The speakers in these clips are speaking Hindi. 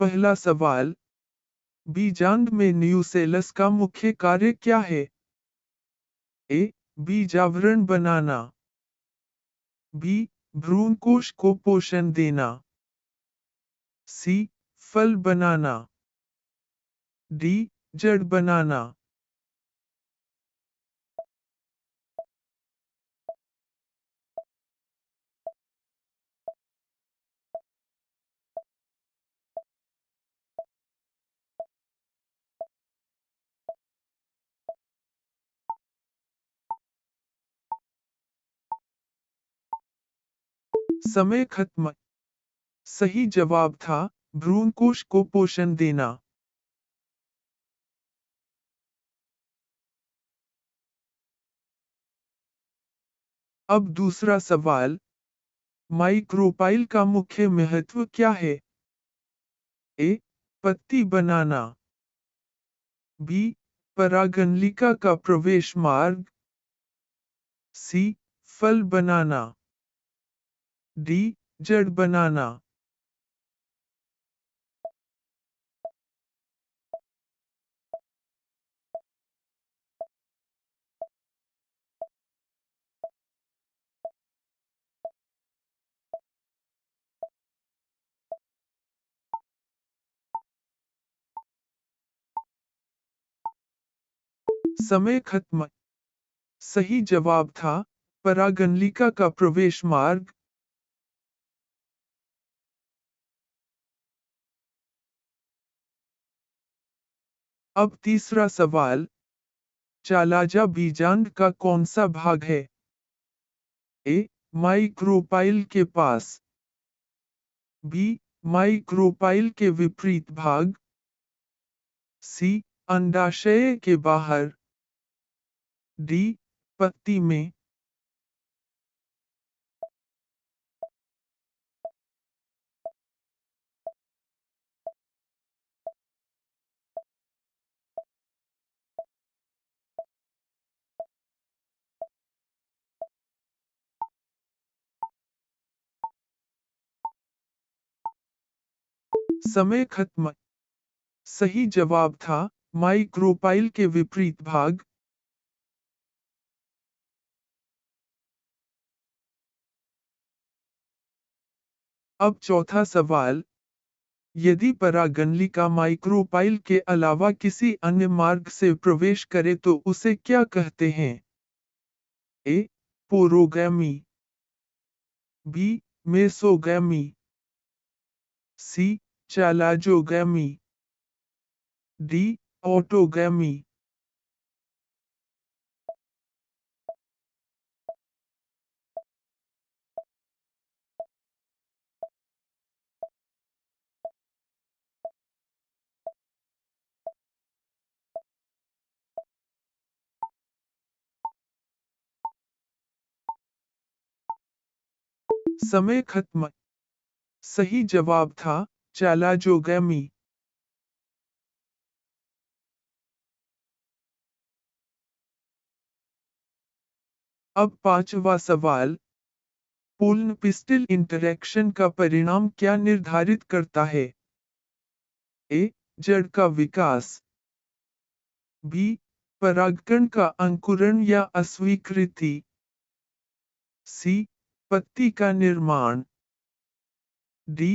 पहला सवाल, बीजांड में न्यूसेलस का मुख्य कार्य क्या है? ए. बीजावरण बनाना। बी. भ्रूणकोश को पोषण देना। सी. फल बनाना। डी. जड़ बनाना। समय खत्म। सही जवाब था भ्रूणकोश को पोषण देना। अब दूसरा सवाल, माइक्रोपाइल का मुख्य महत्व क्या है? ए. पत्ती बनाना। बी. परागणलिका का प्रवेश मार्ग। सी. फल बनाना। डी. जड़ बनाना। समय खत्म। सही जवाब था परागणलिका का प्रवेश मार्ग। अब तीसरा सवाल, चालाजा बीजांड का कौन सा भाग है? ए. माइक्रोपाइल के पास। बी. माइक्रोपाइल के विपरीत भाग। सी. अंडाशय के बाहर। डी. पत्ती में। समय खत्म। सही जवाब था माइक्रोपाइल के विपरीत भाग। अब चौथा सवाल, यदि परागणलिका माइक्रोपाइल के अलावा किसी अन्य मार्ग से प्रवेश करे तो उसे क्या कहते हैं? ए. पोरोगैमी। बी. मेसोगैमी। सी. चैलाजोगैमी। डी. ऑटोगैमी। समय खत्म। सही जवाब था चैलाजोगैमी। अब पांचवा सवाल, पूर्ण पिस्टल इंटरैक्शन का परिणाम क्या निर्धारित करता है? ए. जड़ का विकास। बी. परागकण का अंकुरण या अस्वीकृति। सी. पत्ती का निर्माण। डी.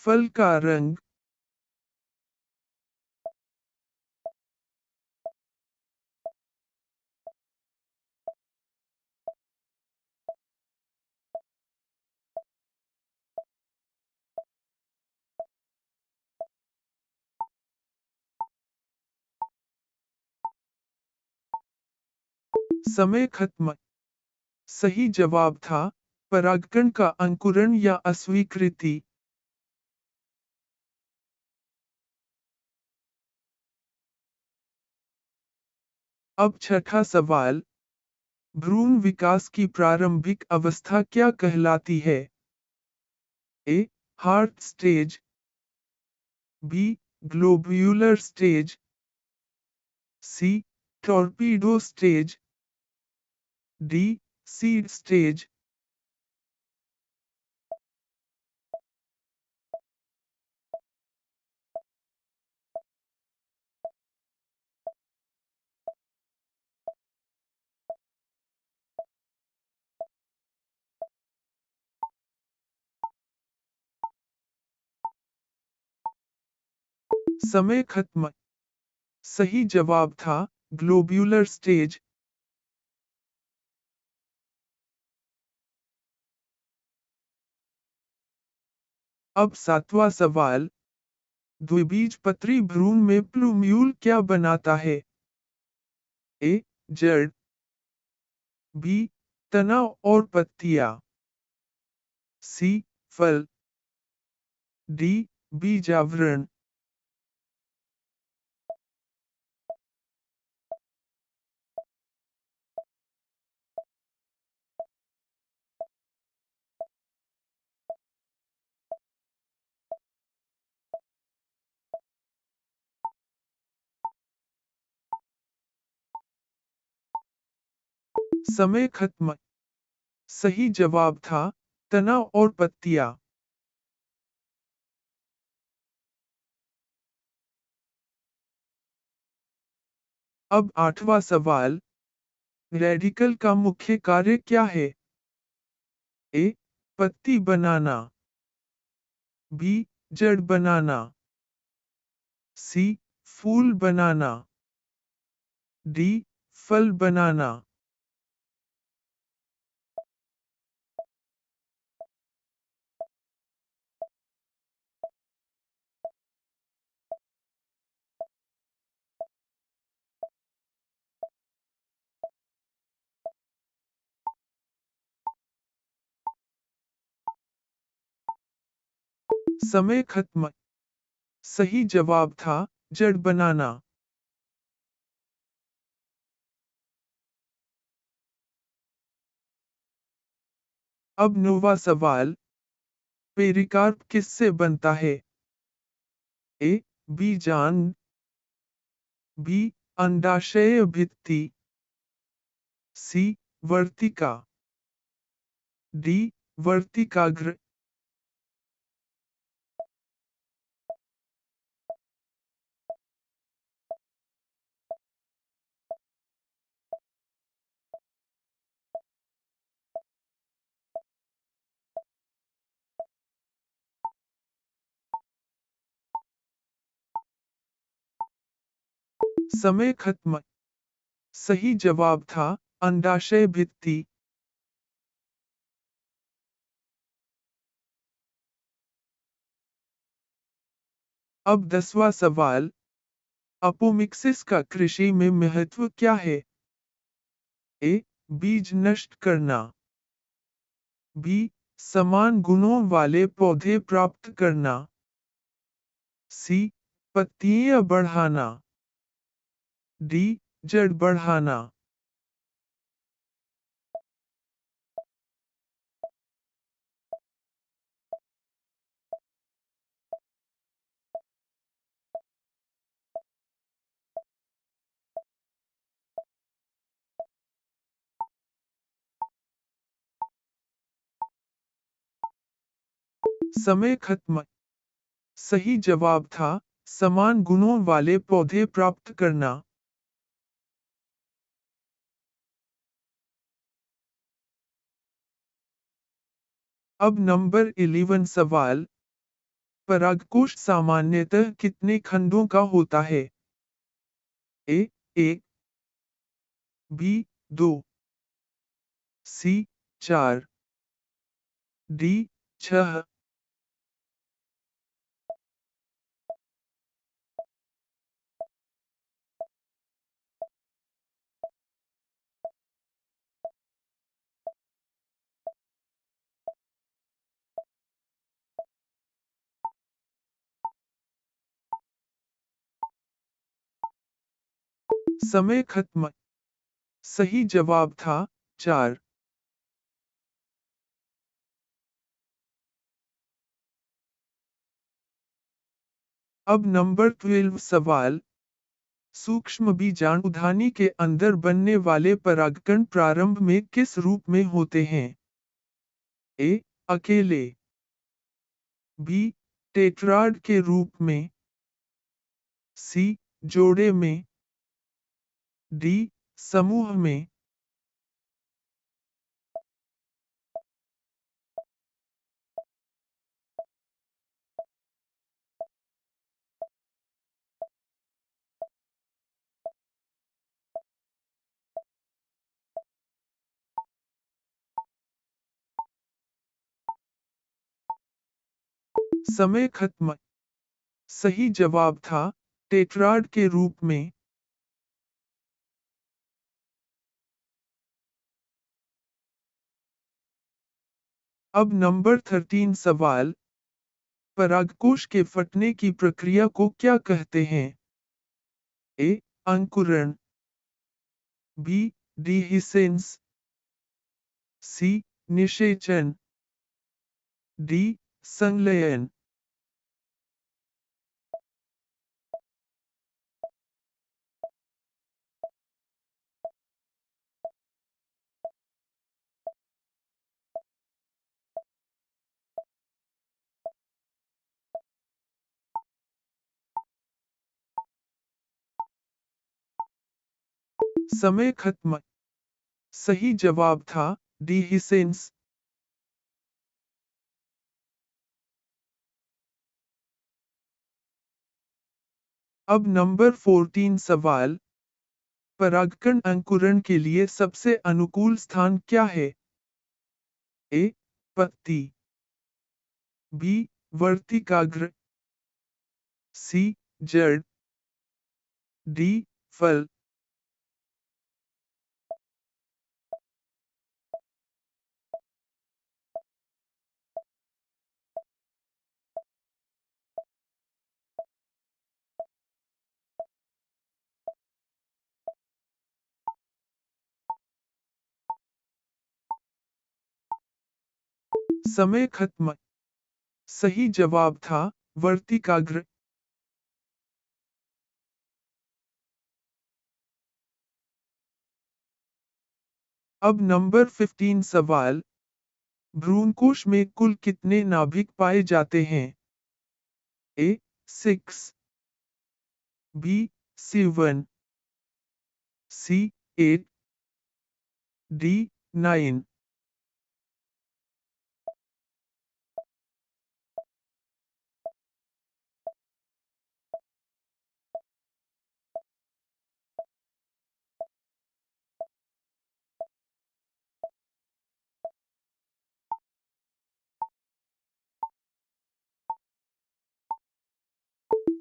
फल का रंग। समय खत्म। सही जवाब था परागकण का अंकुरण या अस्वीकृति। अब छठा सवाल, भ्रूण विकास की प्रारंभिक अवस्था क्या कहलाती है? A. Heart stage. B. Globular stage. C. Torpedo stage. D. Seed stage. समय खत्म। सही जवाब था ग्लोब्यूलर स्टेज। अब सातवां सवाल। द्विबीजपत्री भ्रूण में प्लूम्यूल क्या बनाता है? ए. जड़। बी. तना और पत्तियां। सी. फल। डी. बीजावरण। समय खत्म। सही जवाब था तना और पत्तियां। अब आठवां सवाल। रेडिकल का मुख्य कार्य क्या है? ए. पत्ती बनाना। बी. जड़ बनाना। सी. फूल बनाना। डी. फल बनाना। समय खत्म। सही जवाब था जड़ बनाना। अब नौवां सवाल। पेरिकार्प किससे बनता है? ए. बीजांड। बी. अंडाशय भित्ति। सी. वर्तिका। डी. वर्तिकाग्र। समय खत्म। सही जवाब था अंडाशय भित्ति। अब 10वां सवाल। अपोमिक्सिस का कृषि में महत्व क्या है? ए. बीज नष्ट करना। बी. समान गुणों वाले पौधे प्राप्त करना। सी. पत्तियां बढ़ाना। डी. जड़ बढ़ाना। समय खत्म। सही जवाब था समान गुणों वाले पौधे प्राप्त करना। अब नंबर 11 सवाल। परागकोश सामान्यतः कितने खंडों का होता है? ए. 1। बी. 2। सी. 4। डी. 6। समय खत्म। सही जवाब था 4। अब नंबर 12 सवाल। सूक्ष्म बीजाणुधानी के अंदर बनने वाले परागकण प्रारंभ में किस रूप में होते हैं? ए. अकेले। बी. टेट्राड के रूप में। सी. जोड़े में। डी. समूह में। समय खत्म। सही जवाब था टेट्राड के रूप में। अब नंबर 13 सवाल। परागकोश के फटने की प्रक्रिया को क्या कहते हैं? ए. अंकुरण। बी. डिहिसेंस। सी. निषेचन। डी. संलयन। समय खत्म। सही जवाब था डिहिसेंस। अब नंबर 14 सवाल। परागकण अंकुरण के लिए सबसे अनुकूल स्थान क्या है? ए. पत्ती। बी. वर्तिकाग्र। सी. जड़। डी. फल। समय खत्म। सही जवाब था वर्तिकाग्र। अब नंबर 15 सवाल। भ्रूणकोश में कुल कितने नाभिक पाए जाते हैं? ए. 6। बी. 7। सी. 8। डी. 9।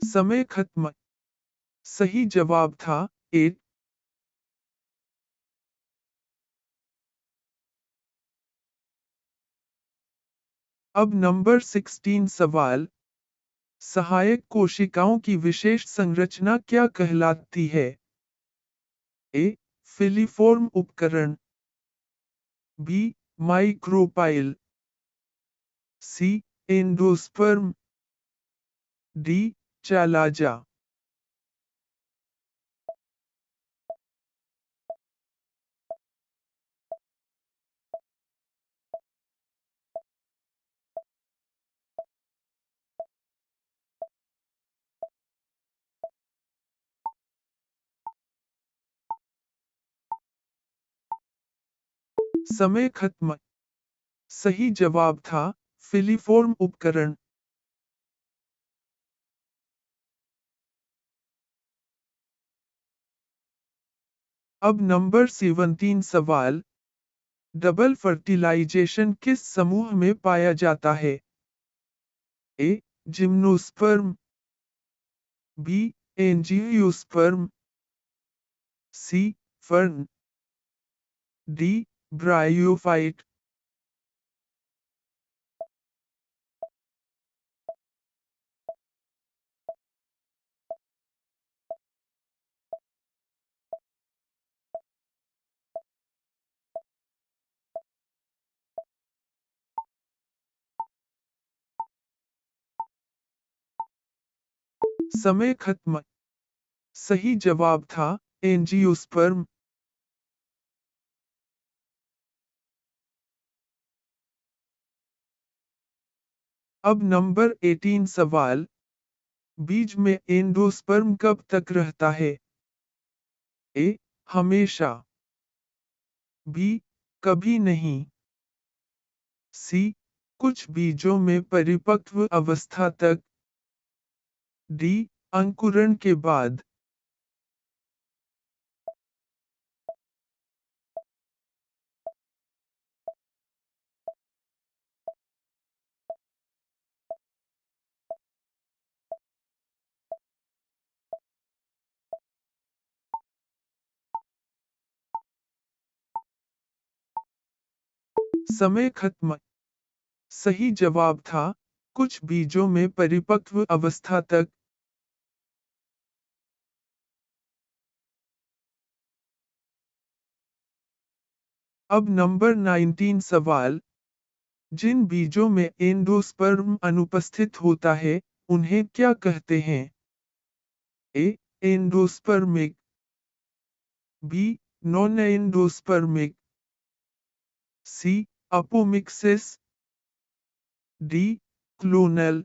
समय खत्म। सही जवाब था 8। अब नंबर 16 सवाल। सहायक कोशिकाओं की विशेष संरचना क्या कहलाती है? ए. फिलीफॉर्म उपकरण। बी. माइक्रोपाइल। सी. एंडोस्पर्म। डी. चालाजा। समय खत्म। सही जवाब था फिलीफॉर्म उपकरण। अब नंबर 17 सवाल। डबल फर्टिलाइजेशन किस समूह में पाया जाता है? ए. जिम्नोस्पर्म। बी. एंजियोस्पर्म। सी. फर्न। डी. ब्रायोफाइट। समय खत्म। सही जवाब था एंजियोस्पर्म। अब नंबर 18 सवाल। बीज में एंडोस्पर्म कब तक रहता है? ए. हमेशा। बी. कभी नहीं। सी. कुछ बीजों में परिपक्व अवस्था तक। डी. अंकुरण के बाद। समय खत्म। सही जवाब था, कुछ बीजों में परिपक्व अवस्था तक। अब नंबर 19 सवाल। जिन बीजों में एंडोस्पर्म अनुपस्थित होता है, उन्हें क्या कहते हैं? A. Endospermic. B. Non endospermic. C. Apomixis. D. Clonal.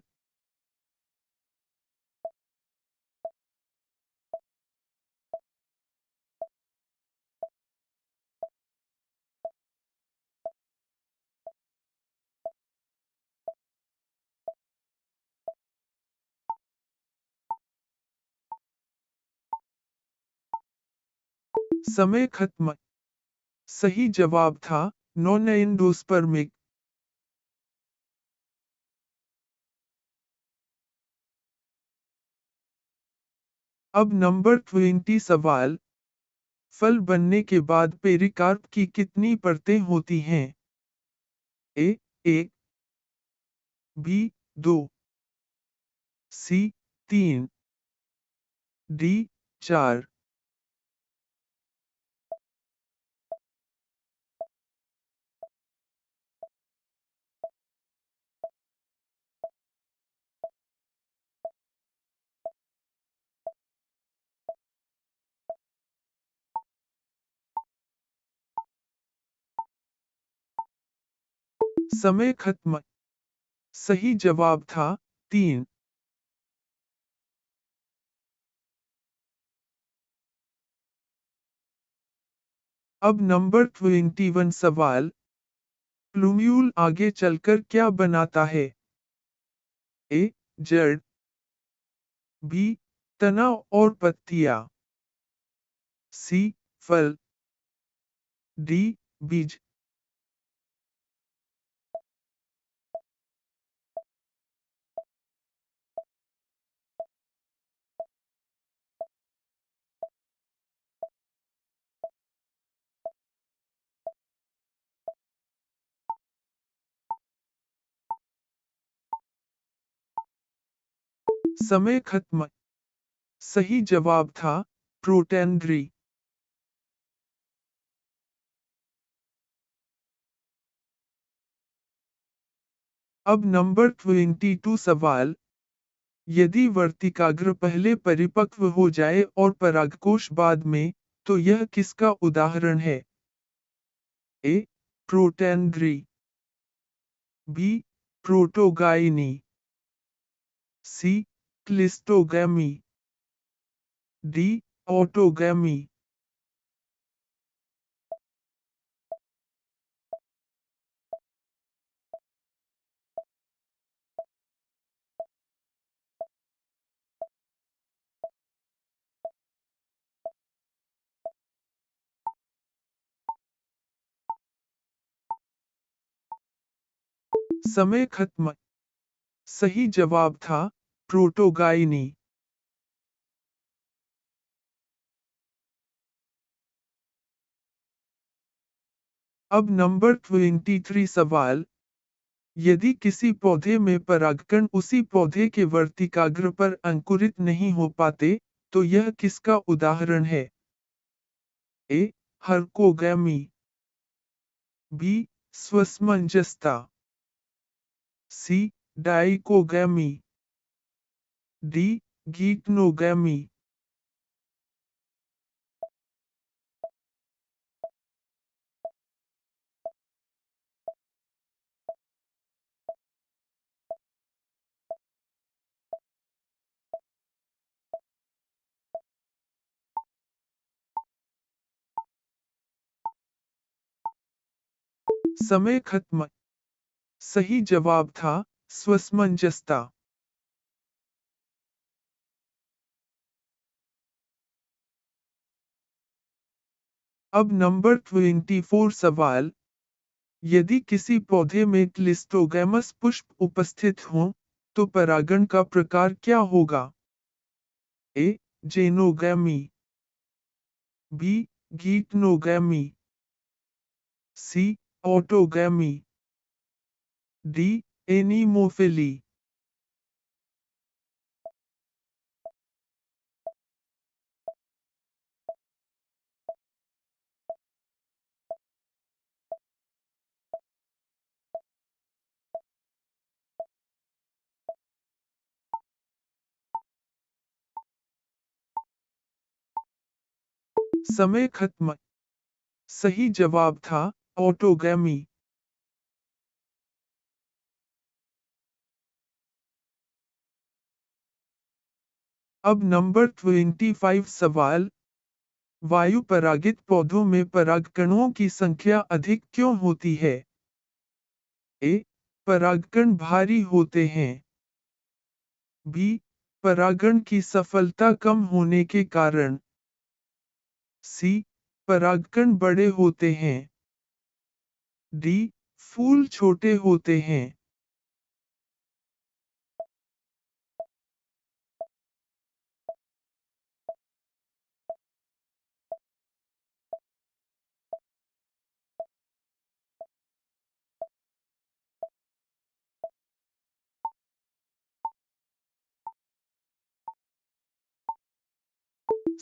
समय खत्म। सही जवाब था, नॉन एंडोस्पर्मिक। अब नंबर 20 सवाल। फल बनने के बाद पेरिकार्प की कितनी परतें होती हैं? ए. 1। बी. 2। सी. 3। डी. 4। समय खत्म। सही जवाब था, 3। अब नंबर 21 सवाल। प्लूम्यूल आगे चलकर क्या बनाता है? ए. जड़। बी. तना और पत्तियां। सी. फल। डी. बीज। समय खत्म। सही जवाब था, प्रोटेंड्री। अब नंबर 22 सवाल। यदि वर्तिकाग्र पहले परिपक्व हो जाए और परागकोश बाद में, तो यह किसका उदाहरण है? ए. प्रोटेंड्री। बी. प्रोटोगाइनी। सी. क्लिस्टोगैमी। डी. ऑटोगैमी। समय खत्म। सही जवाब था, प्रोटोगाइनी। अब नंबर 23 सवाल। यदि किसी पौधे में परागकण उसी पौधे के वर्तिकाग्र पर अंकुरित नहीं हो पाते, तो यह किसका उदाहरण है? ए. हर्कोगैमी। बी. स्वसमंजसता। सी. डाइकोगैमी। डी. गीटनोगैमी। समय खत्म। सही जवाब था, स्वसमंजसता। अब नंबर 24 सवाल। यदि किसी पौधे में क्लिस्टोगैमस पुष्प उपस्थित हों, तो परागण का प्रकार क्या होगा? ए. जेनोगैमी। बी. गीटनोगैमी। सी. ऑटोगैमी। डी. एनीमोफिली। समय खत्म। सही जवाब था ऑटोगैमी। अब नंबर 25 सवाल। वायु परागित पौधों में परागकणों की संख्या अधिक क्यों होती है? ए. परागकण भारी होते हैं। बी. परागण की सफलता कम होने के कारण। सी. परागकण बड़े होते हैं। डी. फूल छोटे होते हैं।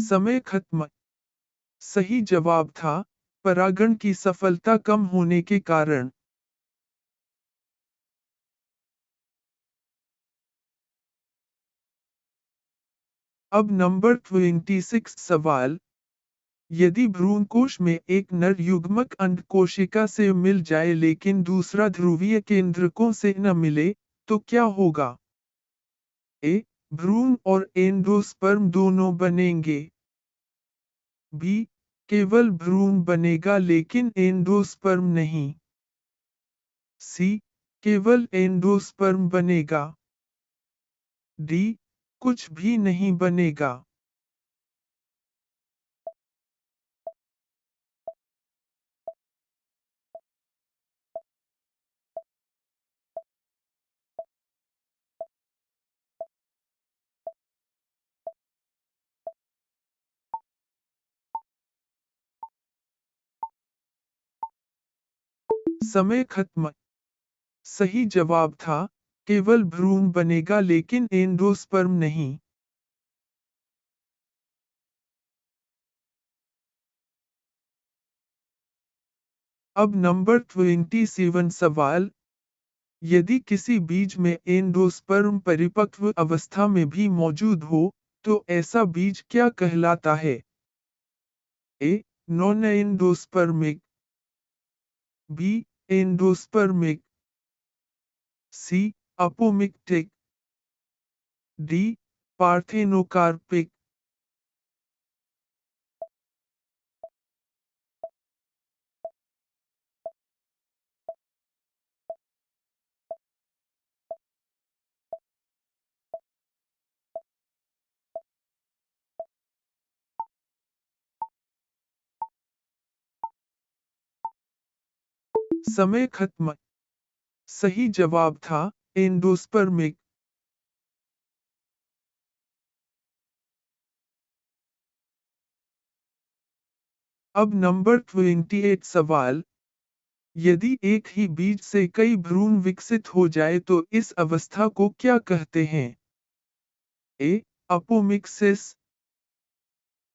समय खत्म। सही जवाब था परागण की सफलता कम होने के कारण। अब नंबर 26 सवाल। यदि भ्रूणकोश में एक नर युग्मक अंडकोशिका से मिल जाए लेकिन दूसरा ध्रुवीय केंद्रकों से न मिले, तो क्या होगा? ए. भ्रूण और एंडोस्पर्म दोनों बनेंगे। बी. केवल भ्रूण बनेगा लेकिन एंडोस्पर्म नहीं। सी. केवल एंडोस्पर्म बनेगा। डी. कुछ भी नहीं बनेगा। समय खत्म। सही जवाब था केवल भ्रूण बनेगा लेकिन एंडोस्पर्म नहीं। अब नंबर 27 सवाल। यदि किसी बीज में एंडोस्पर्म परिपक्व अवस्था में भी मौजूद हो, तो ऐसा बीज क्या कहलाता है? A. Non endospermic. B. Endospermic. C. Apomictic. D. Parthenocarpic. समय खत्म। सही जवाब था एंडोस्पर्मिक। अब नंबर 28 सवाल। यदि एक ही बीज से कई भ्रूण विकसित हो जाए तो इस अवस्था को क्या कहते हैं? ए. अपोमिक्सिस।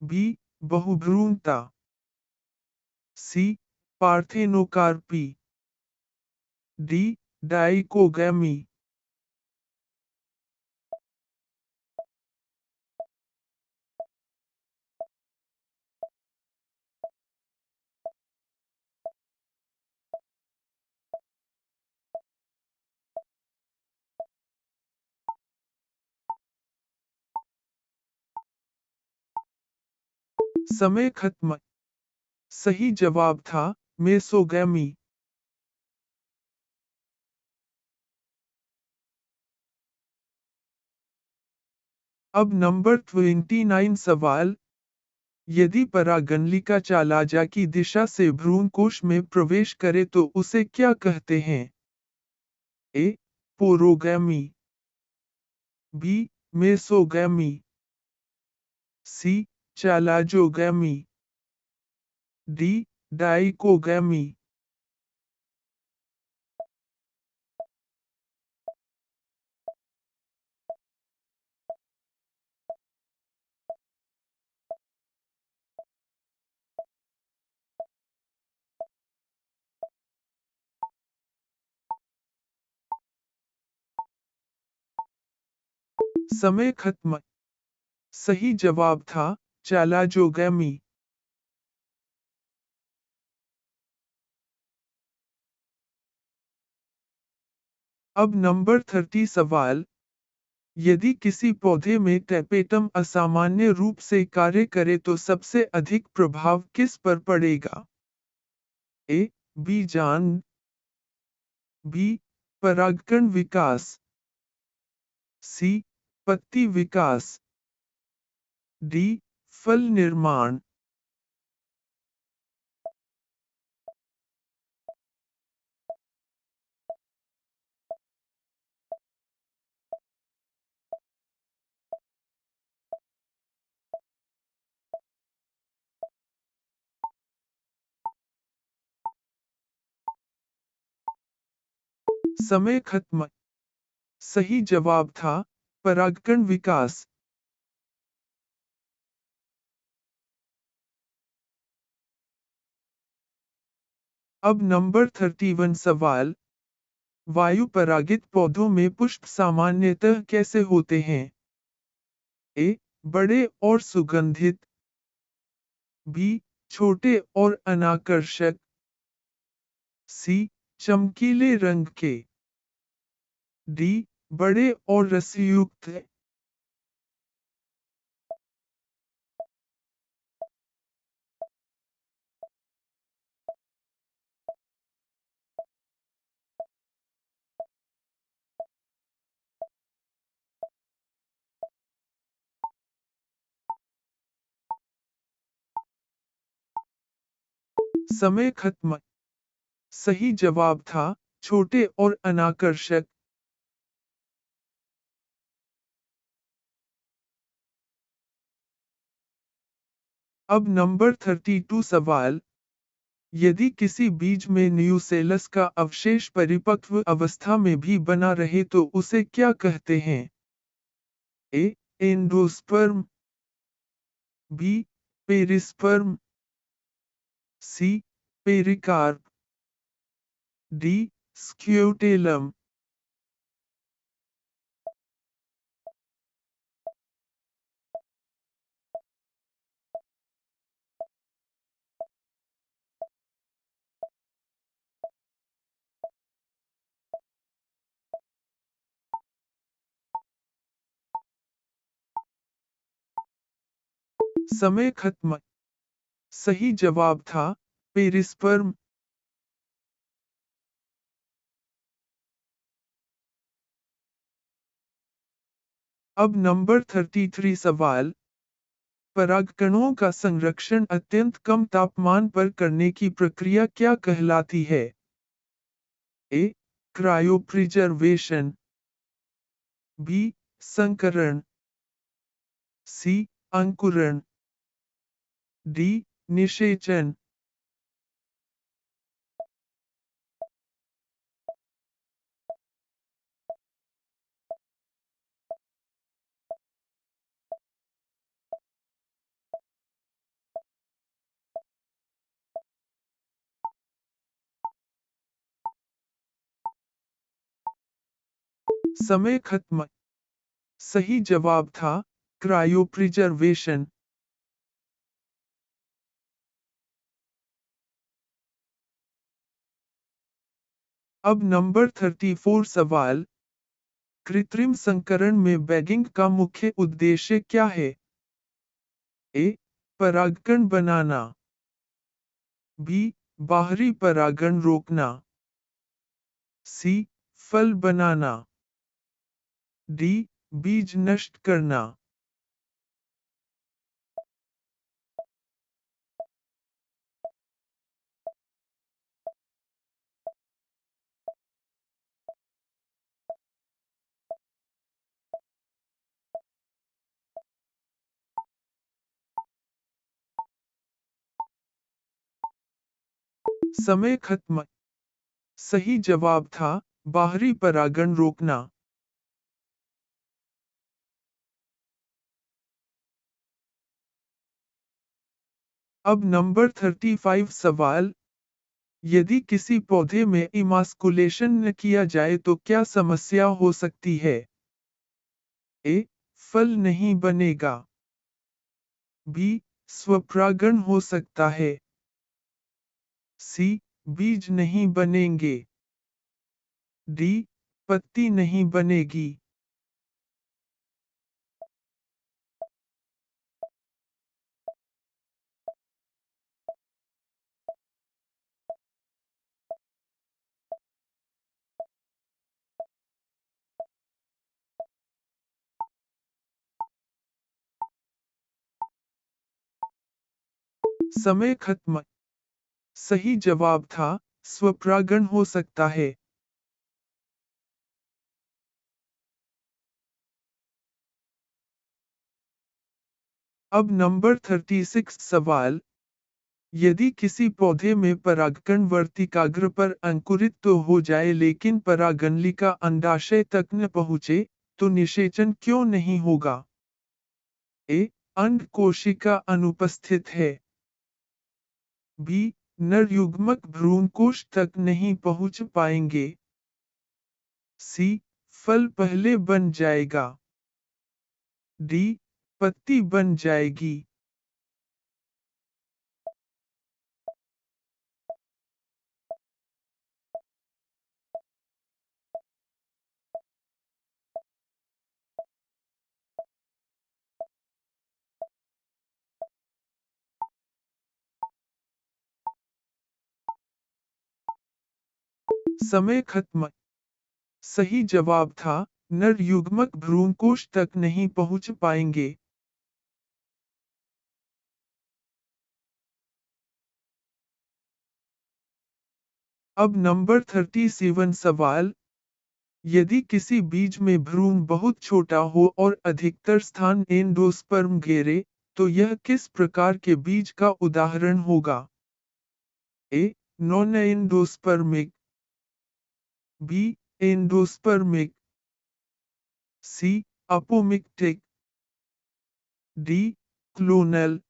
बी. बहुभ्रूणता। सी. पार्थेनोकार्पी। डी. डाइकोगैमी। समय खत्म। सही जवाब था मेसोगैमी। अब नंबर 29 सवाल। यदि परागणलिका चालाजा की दिशा से भ्रूणकोश में प्रवेश करे तो उसे क्या कहते हैं? ए. पोरोगैमी। बी. मेसोगैमी। सी. चालाजोगैमी। डी. डाइकोगैमी। समय खत्म। सही जवाब था चालाजोगैमी। अब नंबर 30 सवाल। यदि किसी पौधे में टैपेटम असामान्य रूप से कार्य करे तो सबसे अधिक प्रभाव किस पर पड़ेगा? ए. बीजांड। बी. परागकण विकास। सी. पत्ती विकास। डी. फल निर्माण। समय खत्म। सही जवाब था परागकण विकास। अब नंबर 31 सवाल। वायु परागित पौधों में पुष्प सामान्यतः कैसे होते हैं? ए. बड़े और सुगंधित। बी. छोटे और अनाकर्षक। सी. चमकीले रंग के। डी. बड़े और रसयुक्त। समय खत्म। सही जवाब था छोटे और अनाकर्षक। अब नंबर 32 सवाल। यदि किसी बीज में न्यूसेलस का अवशेष परिपक्व अवस्था में भी बना रहे तो उसे क्या कहते हैं? ए. एंडोस्पर्म। बी. पेरिस्पर्म। सी. पेरिकार्प। डी. स्क्यूटेलम। समय खत्म। सही जवाब था पेरिस्पर्म। अब नंबर 33 सवाल। परागकणों का संरक्षण अत्यंत कम तापमान पर करने की प्रक्रिया क्या कहलाती है? ए. क्रायोप्रिजर्वेशन। बी. संकरण। सी. अंकुरण। डी. निषेचन। समय खत्म। सही जवाब था क्रायोप्रिजर्वेशन। अब नंबर 34 सवाल। कृत्रिम संकरण में बैगिंग का मुख्य उद्देश्य क्या है? ए. परागकण बनाना। बी. बाहरी परागण रोकना। सी. फल बनाना। डी. बीज नष्ट करना। समय खत्म। सही जवाब था बाहरी परागण रोकना। अब नंबर 35 सवाल। यदि किसी पौधे में इमास्कुलेशन न किया जाए तो क्या समस्या हो सकती है? ए. फल नहीं बनेगा। बी, स्वपरागण हो सकता है। सी, बीज नहीं बनेंगे। डी, पत्ती नहीं बनेगी। समय खत्म। सही जवाब था, स्वपरागण हो सकता है। अब नंबर 36 सवाल। यदि किसी पौधे में परागकण वर्तिकाग्र पर अंकुरित तो हो जाए लेकिन परागनलिका अंडाशय तक न पहुँचे, तो निषेचन क्यों नहीं होगा? ए, अंड कोशिका अनुपस्थित है। बी, नर युग्मक भ्रूणकोश तक नहीं पहुँच पाएंगे। सी, फल पहले बन जाएगा। डी, पत्ती बन जाएगी। समय खत्म। सही जवाब था, नर युग्मक भ्रूणकोश तक नहीं पहुंच पाएंगे। अब नंबर 37 सवाल। यदि किसी बीज में भ्रूण बहुत छोटा हो और अधिकतर स्थान एंडोस्पर्म घेरे, तो यह किस प्रकार के बीज का उदाहरण होगा? A, non endospermic. B, endospermic. C, apomictic. D, clonal.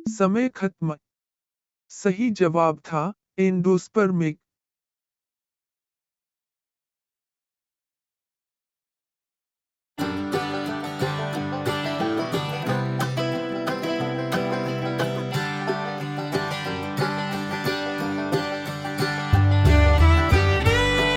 समय खत्म। सही जवाब था, एंडोस्पर्मिक।